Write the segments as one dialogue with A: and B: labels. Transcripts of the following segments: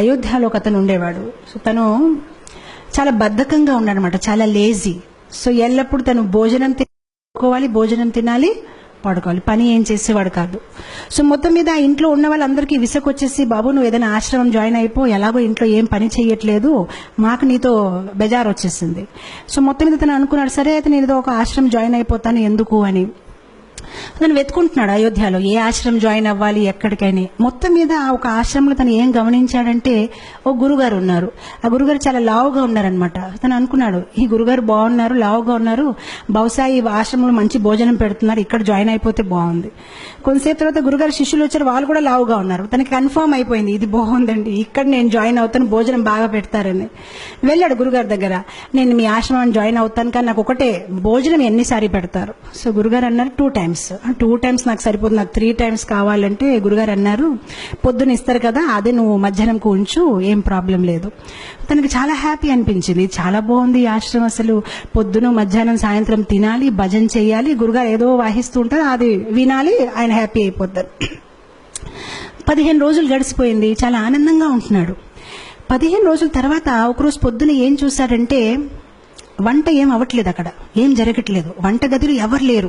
A: అయోధ్యలో ఒక అతను ఉండేవాడు. సో తను చాలా బద్ధకంగా ఉన్నాడనమాట, చాలా లేజీ. సో ఎల్లప్పుడు తను భోజనం తినుకోవాలి, భోజనం తినాలి, పడుకోవాలి, పని ఏం చేసేవాడు కాదు. సో మొత్తం మీద ఆ ఇంట్లో ఉన్న వాళ్ళందరికీ విసుకొచ్చేసి, బాబు నువ్వు ఏదైనా ఆశ్రమం జాయిన్ అయిపో, ఎలాగో ఇంట్లో ఏం పని చేయట్లేదు, మాకు నీతో బెజార్ వచ్చేసింది. సో మొత్తం మీద తను అనుకున్నాడు, సరే అయితే నేను ఏదో ఒక ఆశ్రమం జాయిన్ అయిపోతాను ఎందుకు అని. తను వెతుకుంటున్నాడు అయోధ్యలో ఏ ఆశ్రమం జాయిన్ అవ్వాలి ఎక్కడికైనా. మొత్తం మీద ఒక ఆశ్రమంలో తను ఏం గమనించాడంటే, ఓ గురుగారు ఉన్నారు. ఆ గురుగారు చాలా లావుగా ఉన్నారనమాట. తను అనుకున్నాడు, ఈ గురుగారు బాగున్నారు, లావుగా ఉన్నారు, బహుశా ఈ ఆశ్రమంలో మంచి భోజనం పెడుతున్నారు, ఇక్కడ జాయిన్ అయిపోతే బాగుంది. కొంతసేపు తర్వాత గురుగారు శిష్యులు వచ్చారు, వాళ్ళు కూడా లావుగా ఉన్నారు. తనకి కన్ఫర్మ్ అయిపోయింది, ఇది బాగుందండి, ఇక్కడ నేను జాయిన్ అవుతాను, భోజనం బాగా పెడతారని. వెళ్ళాడు గురుగారి దగ్గర, నేను మీ ఆశ్రమాన్ని జాయిన్ అవుతాను, కానీ నాకు ఒకటే, భోజనం ఎన్నిసారి పెడతారు? సో గురుగారు అన్నారు 2 times. 2 times నాకు సరిపోతుంది, నాకు 3 times కావాలంటే గురుగారు అన్నారు, పొద్దున ఇస్తారు కదా, అదే నువ్వు మధ్యాహ్నంకు ఉంచు, ఏం ప్రాబ్లం లేదు. తనకి చాలా హ్యాపీ అనిపించింది, చాలా బాగుంది ఈ ఆశ్రమం, అసలు పొద్దున మధ్యాహ్నం సాయంత్రం తినాలి, భజన చేయాలి, గురుగారు ఏదో వాహిస్తూ ఉంటారు, అది వినాలి, ఆయన హ్యాపీ అయిపోతారు. 15 రోజులు గడిచిపోయింది, చాలా ఆనందంగా ఉంటున్నాడు. 15 రోజుల తర్వాత ఒకరోజు పొద్దున ఏం చూశాడంటే, వంట ఏం అవ్వట్లేదు, అక్కడ ఏం జరగట్లేదు, వంట గదిలో ఎవరు లేరు,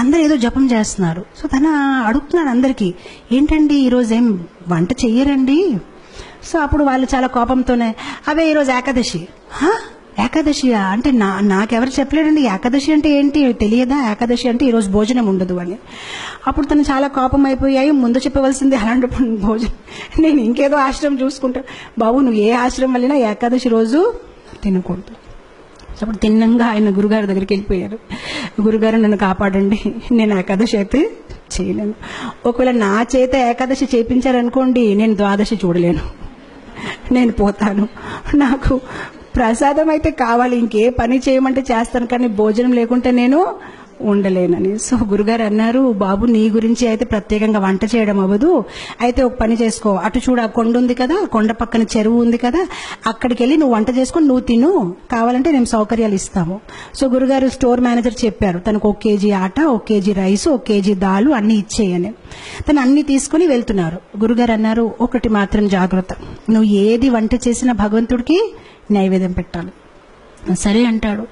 A: అందరు ఏదో జపం చేస్తున్నారు. సో తన అడుగుతున్నాడు అందరికీ, ఏంటండి ఈరోజు ఏం వంట చెయ్యరండి? సో అప్పుడు వాళ్ళు చాలా కోపంతోనే, అవే ఈరోజు ఏకాదశి. ఏకాదశియా అంటే నాకెవరు చెప్పలేడండి, ఏకాదశి అంటే ఏంటి తెలియదా, ఏకాదశి అంటే ఈరోజు భోజనం ఉండదు అని. అప్పుడు తను చాలా కోపం అయిపోయాయి, ముందు చెప్పవలసింది, అలాంటప్పుడు భోజనం నేను ఇంకేదో ఆశ్రమం చూసుకుంటా. బాబు నువ్వు ఏ ఆశ్రమం వెళ్ళినా ఏకాదశి రోజు తినకూడదు. అప్పుడు తిన్నంగా ఆయన గురుగారి దగ్గరికి వెళ్ళిపోయారు, గురుగారు నన్ను కాపాడండి, నేను ఏకాదశి అయితే చేయలేను, ఒకవేళ నా చేత ఏకాదశి చేయించారనుకోండి, నేను ద్వాదశి చూడలేను, నేను పోతాను, నాకు ప్రసాదం అయితే కావాలి, ఇంకే పని చేయమంటే చేస్తాను, కానీ భోజనం లేకుంటే నేను ఉండలేనని. సో గురుగారు అన్నారు, బాబు నీ గురించి అయితే ప్రత్యేకంగా వంట చేయడం అవ్వదు, అయితే ఒక పని చేసుకో, అటు చూడు ఆ కొండ ఉంది కదా, కొండ పక్కన చెరువు ఉంది కదా, అక్కడికి వెళ్ళి నువ్వు వంట చేసుకొని నువ్వు తిను, కావాలంటే మేము సౌకర్యాలు ఇస్తాము. సో గురుగారు స్టోర్ మేనేజర్ చెప్పారు, తనకు 1 kg ఆట, 1 kg రైస్, 1 kg దాలు అన్ని ఇచ్చేయని. తను అన్ని తీసుకుని వెళ్తున్నారు. గురుగారు అన్నారు, ఒకటి మాత్రం జాగ్రత్త, నువ్వు ఏది వంట చేసినా భగవంతుడికి నైవేద్యం పెట్టాలి. సరే అంటాడు,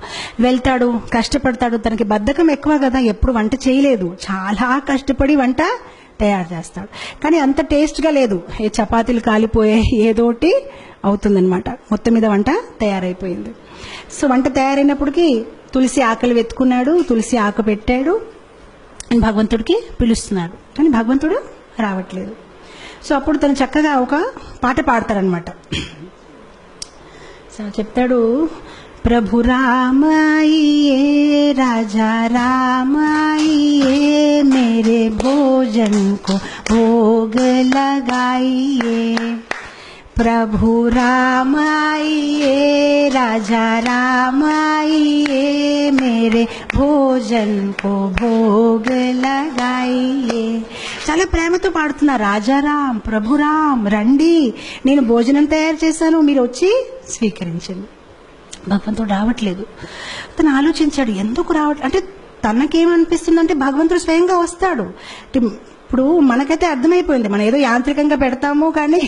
A: వెళ్తాడు, కష్టపడతాడు, తనకి బద్ధకం ఎక్కువ కదా, ఎప్పుడు వంట చేయలేదు, చాలా కష్టపడి వంట తయారు చేస్తాడు, కానీ అంత టేస్ట్గా లేదు, ఏ చపాతీలు కాలిపోయాయి, ఏదోటి అవుతుందనమాట. మొత్తం మీద వంట తయారైపోయింది. సో వంట తయారైనప్పటికీ తులసి ఆకలి వెతుకున్నాడు, తులసి ఆకు పెట్టాడు, భగవంతుడికి పిలుస్తున్నాడు, కానీ భగవంతుడు రావట్లేదు. సో అప్పుడు తను చక్కగా ఒక పాట పాడతాడనమాట. సో చెప్తాడు, प्रभु राम आइए, राजा राम आइए, मेरे भोजन को भोग लगाइए, प्रभु राम आइए, राजा राम आइए, मेरे भोजन को भोग लगाइए. చాలా ప్రేమతో పాడుతున్నా, రాజారాం ప్రభురాం రండి, నేను భోజనం తయారు చేశాను, మీరు వచ్చి స్వీకరించండి. భగవంతుడు రావట్లేదు. తను ఆలోచించాడు, ఎందుకు రావట్లేదు అంటే, తనకేమనిపిస్తుందంటే భగవంతుడు స్వయంగా వస్తాడు. ఇప్పుడు మనకైతే అర్థమైపోయింది, మనం ఏదో యాంత్రికంగా పెడతాము, కానీ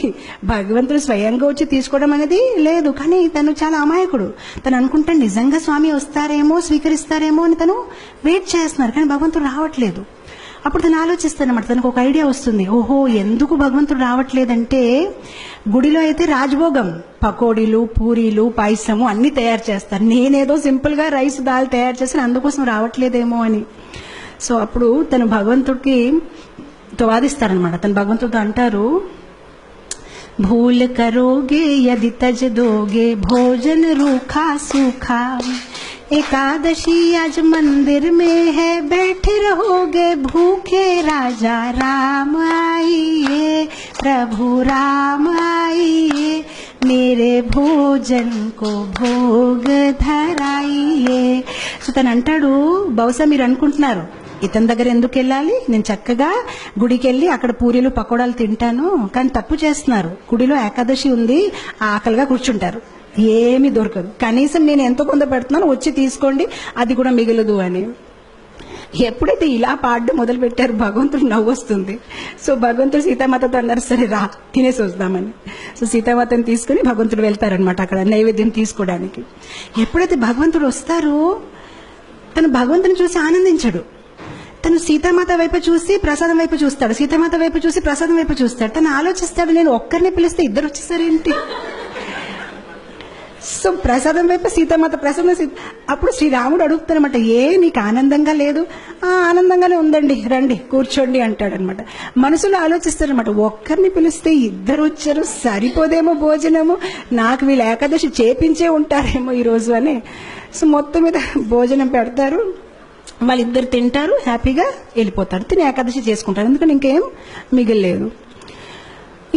A: భగవంతుడు స్వయంగా వచ్చి తీసుకోవడం అనేది లేదు. కానీ తను చాలా అమాయకుడు, తను అనుకుంటే నిజంగా స్వామి వస్తారేమో, స్వీకరిస్తారేమో అని తను వెయిట్ చేస్తున్నారు, కానీ భగవంతుడు రావట్లేదు. అప్పుడు తను ఆలోచిస్తానమాట, తనకు ఒక ఐడియా వస్తుంది, ఓహో ఎందుకు భగవంతుడు రావట్లేదంటే, గుడిలో అయితే రాజభోగం, పకోడీలు, పూరీలు, పాయసము అన్ని తయారు చేస్తారు, నేనేదో సింపుల్ గా రైస్ దాల్ తయారు చేస్తాను, అందుకోసం రావట్లేదేమో అని. సో అప్పుడు తను భగవంతుడికి వాదిస్తారనమాట. తను భగవంతుడితో అంటారు, భూల్ కరోగే యది తజ్ దోగే భోజన రూఖా సూఖా, एकादशी आज मंदिर में है, बैठे रहोगे भूखे, राजा राम आइए, प्रभु राम आइए, मेरे भोजन को भोग धराइए. సో తను అంటాడు, బహుశా మీరు అనుకుంటున్నారు ఇతని దగ్గర ఎందుకు వెళ్ళాలి, నేను చక్కగా గుడికి వెళ్ళి అక్కడ పూరీలు పకోడాలు తింటాను, కానీ తప్పు చేస్తున్నారు, గుడిలో ఏకాదశి ఉంది, ఆకలిగా కూర్చుంటారు, ఏమీ దొరకదు, కనీసం నేను ఎంతో కొంత పెడుతున్నాను, వచ్చి తీసుకోండి, అది కూడా మిగలదు అని. ఎప్పుడైతే ఇలా పాడడం మొదలు పెట్టారు భగవంతుడు నవ్వు వస్తుంది. సో భగవంతుడు సీతామాతతో అన్నారు, సరే రా తినేసి వస్తామని. సో సీతామాతని తీసుకుని భగవంతుడు వెళ్తారనమాట అక్కడ నైవేద్యం తీసుకోవడానికి. ఎప్పుడైతే భగవంతుడు వస్తారో తను భగవంతుని చూసి ఆనందించడు. తను సీతామాత వైపు చూసి ప్రసాదం వైపు చూస్తాడు, సీతామాత వైపు చూసి ప్రసాదం వైపు చూస్తాడు. తను ఆలోచిస్తాడు, నేను ఒక్కరిని పిలిస్తే ఇద్దరు వచ్చేసారేంటి. సో ప్రసాదం వైపు సీతామాత, ప్రసాదం అప్పుడు శ్రీరాముడు అడుగుతారనమాట, ఏ నీకు ఆనందంగా లేదు? ఆనందంగానే ఉందండి, రండి కూర్చోండి అంటాడనమాట. మనసులో ఆలోచిస్తారనమాట, ఒక్కరిని పిలిస్తే ఇద్దరు వచ్చారు, సరిపోదేమో భోజనము, నాకు వీళ్ళు ఏకాదశి చేపించే ఉంటారేమో ఈరోజు అని. సో మొత్తం మీద భోజనం పెడతారు, వాళ్ళిద్దరు తింటారు, హ్యాపీగా వెళ్ళిపోతారు. తిని ఏకాదశి చేసుకుంటారు, ఎందుకంటే ఇంకేం మిగిలేదు.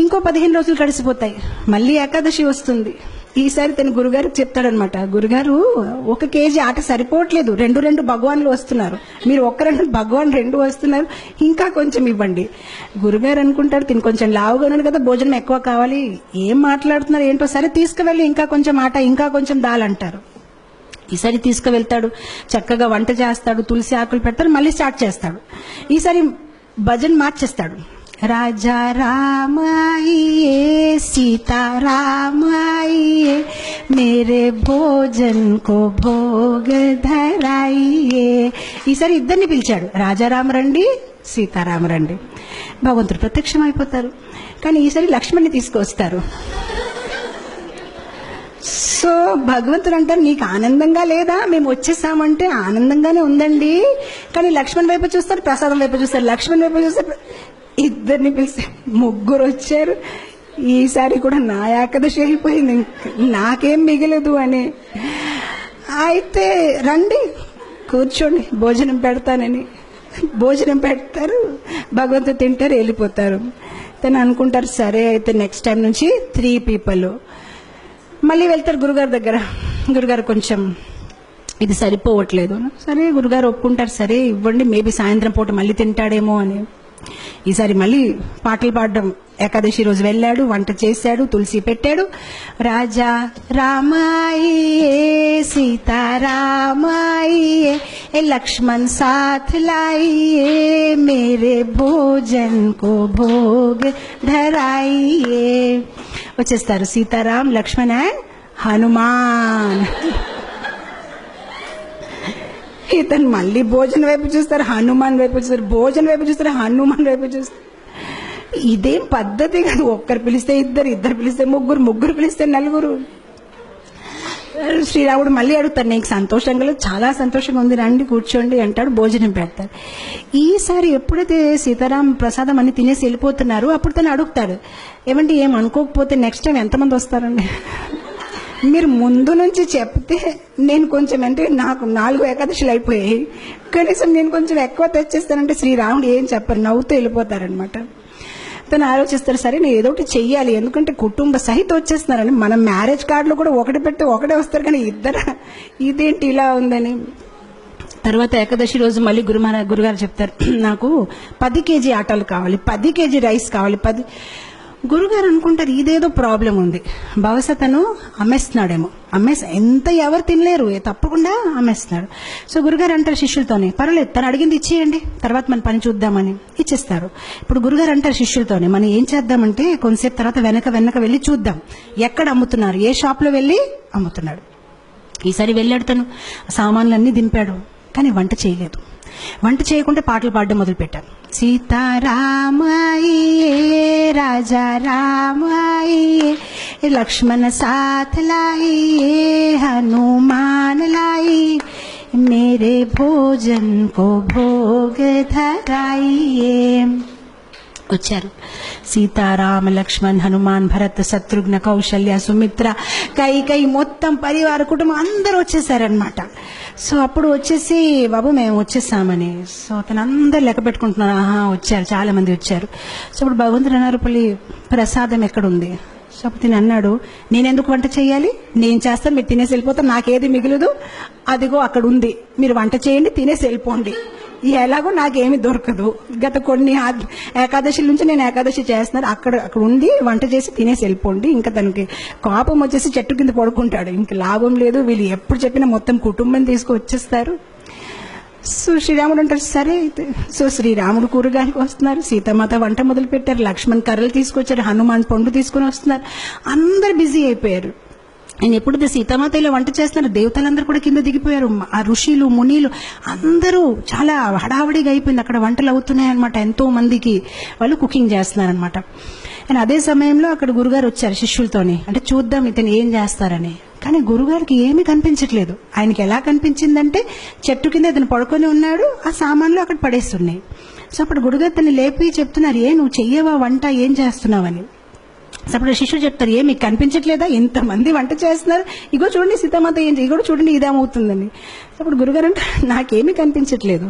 A: ఇంకో 15 రోజులు గడిచిపోతాయి, మళ్ళీ ఏకాదశి వస్తుంది. ఈసారి తన గురుగారికి చెప్తాడనమాట, గురుగారు 1 కేజీ ఆట సరిపోవట్లేదు, 2 భగవాన్లు వస్తున్నారు, మీరు 1 భగవాన్ 2 వస్తున్నారు, ఇంకా కొంచెం ఇవ్వండి. గురుగారు అనుకుంటారు, తిని కొంచెం లావుగా ఉన్నాడు కదా, భోజనం ఎక్కువ కావాలి, ఏం మాట్లాడుతున్నారు ఏంటో, సరే తీసుకువెళ్ళి ఇంకా కొంచెం ఆట, ఇంకా కొంచెం దాల్ అంటారు. ఈసారి తీసుకువెళ్తాడు, చక్కగా వంట చేస్తాడు, తులసి ఆకులు పెడతాడు, మళ్ళీ స్టార్ట్ చేస్తాడు. ఈసారి భజన్ మార్చేస్తాడు, రాజా రామాయియే సీతా రామాయియే మేరే భోజన్ కో భోగ ధరాయియే. ఈసారి ఇద్దరిని పిలిచాడు, రాజారామ రండి, సీతారామ రండి. భగవంతుడు ప్రత్యక్షం అయిపోతారు. కానీ ఈసారి లక్ష్మణ్ని తీసుకొస్తారు. సో భగవంతుడు అంటారు, నీకు ఆనందంగా లేదా? మేము వచ్చేసామంటే ఆనందంగానే ఉందండి, కానీ లక్ష్మణ్ వైపు చూస్తారు, ప్రసాదం వైపు చూస్తారు, లక్ష్మణ్ వైపు చూస్తారు. ఇద్దరిని పిలిస్తే 3 వచ్చారు. ఈసారి కూడా నా ఏకాదశి అయిపోయింది, నాకేం మిగలదు అని. అయితే రండి కూర్చోండి భోజనం పెడతానని భోజనం పెడతారు, భగవంతుడు తింటారు, వెళ్ళిపోతారు. తను అనుకుంటారు, సరే అయితే నెక్స్ట్ టైం నుంచి 3 పీపుల్. మళ్ళీ వెళ్తారు గురుగారి దగ్గర, గురుగారు కొంచెం ఇది సరిపోవట్లేదు. సరే గురుగారు ఒప్పుకుంటారు, సరే ఇవ్వండి, మేబీ సాయంత్రం పూట మళ్ళీ తింటాడేమో అని. ఈసారి మళ్ళీ పాటలు పాడడం, ఏకాదశి రోజు వెళ్ళాడు, వంట చేశాడు, తులసి పెట్టాడు. రాజా రామాయియే సీతారామాయియే లక్ష్మణ్ సాథ్ లాయియే మేరే భోజన్ కో భోగ్ ధరాయియే. వచ్చేస్తారు సీతారాం, లక్ష్మణ్ అండ్ హనుమాన్. ఇతను మళ్ళీ భోజనం వైపు చూస్తారు, హనుమాన్ వైపు చూస్తారు, భోజనం వైపు చూస్తారు, హనుమాన్ వైపు చూస్తారు. ఇదేం పద్ధతి కాదు, ఒక్కరు పిలిస్తే ఇద్దరు, ఇద్దరు పిలిస్తే ముగ్గురు, ముగ్గురు పిలిస్తే 4. శ్రీరాముడు మళ్ళీ అడుగుతారు, నీకు సంతోషంగా లేదు? చాలా సంతోషంగా ఉంది, రండి కూర్చోండి అంటాడు, భోజనం పెడతారు. ఈసారి ఎప్పుడైతే సీతారాం ప్రసాదం అన్ని తినేసి వెళ్ళిపోతున్నారు, అప్పుడు తను అడుగుతాడు, ఏమంటే ఏం అనుకోకపోతే నెక్స్ట్ టైం ఎంతమంది వస్తారండి? మీరు ముందు నుంచి చెప్తే నేను కొంచెం, అంటే నాకు 4 ఏకాదశులు అయిపోయాయి, కనీసం నేను కొంచెం ఎక్కువ తెచ్చేస్తానంటే శ్రీరాముడు ఏం చెప్పరు, నవ్వుతూ వెళ్ళిపోతారనమాట. తను ఆలోచిస్తారు, సరే నేను ఏదో ఒకటి చెయ్యాలి, ఎందుకంటే కుటుంబ సహిత వచ్చేస్తున్నారని. మనం మ్యారేజ్ కార్డులో కూడా 1 పెడితే 1 వస్తారు, కానీ ఇద్దరు ఇదేంటి ఇలా ఉందని. తర్వాత ఏకాదశి రోజు మళ్ళీ గురుగారు చెప్తారు, నాకు 10 కేజీ ఆటలు కావాలి, 10 కేజీ రైస్ కావాలి. గురుగారు అనుకుంటారు, ఇదేదో ప్రాబ్లం ఉంది, బహుశా తను అమ్మేస్తున్నాడేమో, ఎంత ఎవరు తినలేరు, తప్పకుండా అమ్మేస్తున్నాడు. సో గురుగారు అంటారు శిష్యులతోనే, పర్వాలేదు తను అడిగింది ఇచ్చేయండి, తర్వాత మన పని చూద్దామని ఇచ్చేస్తారు. ఇప్పుడు గురుగారు అంటారు శిష్యులతోనే, మనం ఏం చేద్దామంటే కొంతసేపు తర్వాత వెనక వెళ్ళి చూద్దాం, ఎక్కడ అమ్ముతున్నారు, ఏ షాప్లో వెళ్ళి అమ్ముతున్నాడు. ఈసారి వెళ్ళాడు, తను సామాన్లన్నీ దింపాడు, కానీ వంట చేయలేదు. వంట చేయకుండా పాటలు పాడడం మొదలు పెట్టారు. సీతారామాయియే రాజా రామాయియే లక్ష్మణ సాథ్ లాయియే హనుమాన్ లాయి మేరే భోజన్ కో భోగ ధరాయియే. వచ్చారు సీతారామ లక్ష్మణ్ హనుమాన్ భరత్ శత్రుఘ్న కౌశల్య సుమిత్ర కైకై మొత్తం పరివార కుటుంబం అందరూ వచ్చేసారనమాట. సో అప్పుడు వచ్చేసి, బాబు మేము వచ్చేసామని. సో అతను అందరు లెక్క పెట్టుకుంటున్నారు, వచ్చారు, చాలా మంది వచ్చారు. సో అప్పుడు భగవంతుడు అన్నారు, ప్రసాదం ఎక్కడుంది? సో అప్పుడు తిని అన్నాడు, నేనెందుకు వంట చేయాలి, నేను చేస్తాను, మీరు తినేసి వెళ్ళిపోతారు, నాకేది మిగలదు, అదిగో అక్కడ ఉంది, మీరు వంట చేయండి, తినేసి వెళ్ళిపోండి, ఎలాగో నాకేమీ దొరకదు, గత కొన్ని ఏకాదశి నుంచి నేను ఏకాదశి చేస్తున్నాను, అక్కడ ఉండి వంట చేసి తినేసి వెళ్ళిపోండి. ఇంకా తనకి కోపం వచ్చేసి చెట్టు కింద పడుకుంటాడు, ఇంకా లాభం లేదు, వీళ్ళు ఎప్పుడు చెప్పినా మొత్తం కుటుంబం తీసుకు వచ్చేస్తారు. సో శ్రీరాముడు అంటారు సరే అయితే. సో శ్రీరాముడు కూరగాయలకు వస్తున్నారు, సీతామాత వంట మొదలు పెట్టారు, లక్ష్మణ్ కర్రలు తీసుకొచ్చారు, హనుమాన్ పండు తీసుకుని వస్తున్నారు, అందరు బిజీ అయిపోయారు. ఆయన ఎప్పుడైతే సీతామాత ఇలా వంట చేస్తున్నారు, దేవతలందరూ కూడా కింద దిగిపోయారు, ఆ ఋషులు మునీలు అందరూ చాలా హడావడిగా అయిపోయింది. అక్కడ వంటలు అవుతున్నాయన్నమాట, ఎంతో మందికి వాళ్ళు కుకింగ్ చేస్తున్నారనమాట. అండ్ అదే సమయంలో అక్కడ గురుగారు వచ్చారు శిష్యులతోని, అంటే చూద్దాం ఇతను ఏం చేస్తారని. కానీ గురుగారికి ఏమీ కనిపించట్లేదు. ఆయనకి ఎలా కనిపించిందంటే చెట్టు కింద ఇతను పడుకొని ఉన్నాడు, ఆ సామాన్లు అక్కడ పడేస్తున్నాయి. సో అప్పుడు గురుగారు తను లేపి చెప్తున్నారు, నువ్వు చెయ్యవా వంట, ఏం చేస్తున్నావని. అప్పుడు శిష్యుడు చెప్తారు, మీకు కనిపించట్లేదా, ఇంతమంది వంట చేస్తున్నారు, ఇగో చూడండి సీతామాత ఏం ఇగో చూడండి ఇదేమవుతుందని. అప్పుడు గురుగారు అంటే నాకేమీ కనిపించట్లేదు.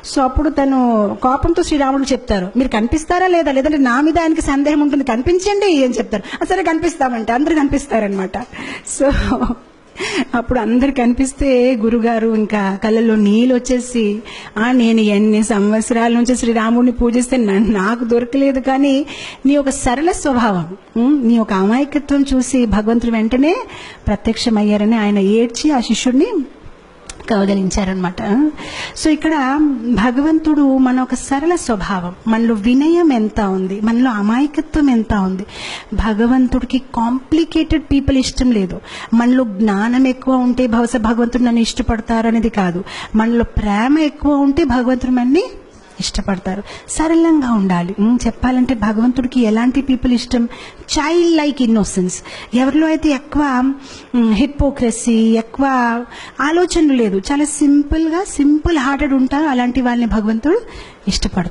A: సో అప్పుడు తను కోపంతో శ్రీరాముడు చెప్తారు, మీరు కనిపిస్తారా లేదా, లేదంటే నా మీద ఆయనకి సందేహం ఉంటుంది, కనిపించండి అని చెప్తారు. సరే కనిపిస్తామంటే అందరు కనిపిస్తారనమాట. సో అప్పుడు అందరు కనిపిస్తే గురుగారు ఇంకా కళ్ళల్లో నీళ్ళు వచ్చేసి, నేను ఎన్ని సంవత్సరాల నుంచి శ్రీరాముడిని పూజిస్తే నాకు దొరకలేదు, కానీ నీ ఒక సరళ స్వభావం, నీ ఒక అమాయకత్వం చూసి భగవంతుడు వెంటనే ప్రత్యక్షమయ్యారని ఆయన ఏడ్చి ఆ శిష్యుడిని కవగలించారనమాట. సో ఇక్కడ భగవంతుడు మన ఒక సరళ స్వభావం, మనలో వినయం ఎంత ఉంది, మనలో అమాయకత్వం ఎంత ఉంది. భగవంతుడికి కాంప్లికేటెడ్ పీపుల్ ఇష్టం లేదు. మనలో జ్ఞానం ఎక్కువ ఉంటే బహుశా భగవంతుడు నన్ను ఇష్టపడతారు అనేది కాదు, మనలో ప్రేమ ఎక్కువ ఉంటే భగవంతుడు మనని ఇష్టపడతారు. సరళంగా ఉండాలి. చెప్పాలంటే భగవంతుడికి ఎలాంటి పీపుల్ ఇష్టం, చైల్డ్ లైక్ ఇన్నోసెన్స్. ఎవరిలో అయితే ఎక్కువ హిపోక్రసీ, ఎక్కువ ఆలోచనలు లేదు, చాలా సింపుల్ హార్టెడ్ ఉంటారు, అలాంటి వాళ్ళని భగవంతుడు ఇష్టపడతారు.